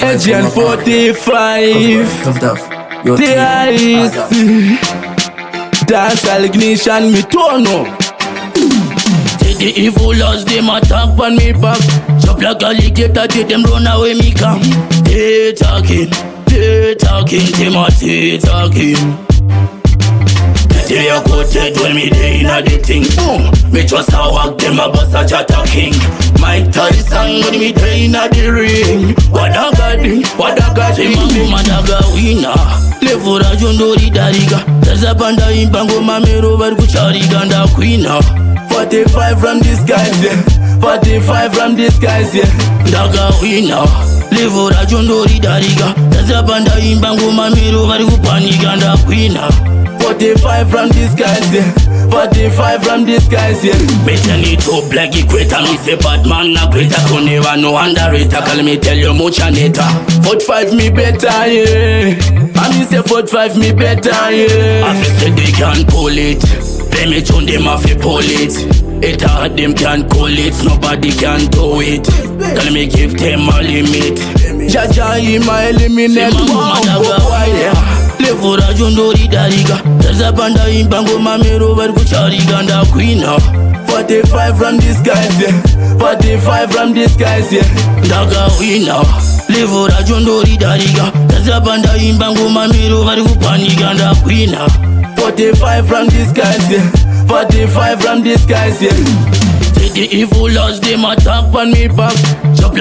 Agent 45. TIC. Dancehall ignition, me turn up. Take the evil laws, them attack on me back. Chop like alligator, take them run away, me come. They talking, them a they talking. They a quoted when me day inna the thing. Boom, me just a walk them a bust a chatter king. Mike Tyson when me day inna the ring. What a god, madaga winner. Levura jondori dariga. Taza banda imbango mamero bargu chariga nda queena. 45 from these guys, yeah. 45 from these guys, yeah. Daga winner. Levura jondori dariga. Taza banda imbango mamero bargu paniga nda queena. 45 from these guys, yeah. 45 from these guys, yeah. Better need to black equator. Me say bad man na greater. Don't never no underrated. Call me tell you much aneta. 45 me better, yeah. And me say 45 me better, yeah. I feel say they can't pull it. Play me tune them off pull it. It hard them can't call it. Nobody can do it. Tell me give them a limit. Jaja my eliminate. Levura jondori dariga. Taza banda imbango mamero bargu chariga nda queena. 45 from these guys, yeah. 45 from these guys, yeah. Daga winner. Levura jondori dariga. Taza banda imbango mamero bargu paniga nda queena. 45 from these guys, yeah. 45 from these guys, yeah. Take the evil laws, them attack on me back. Chop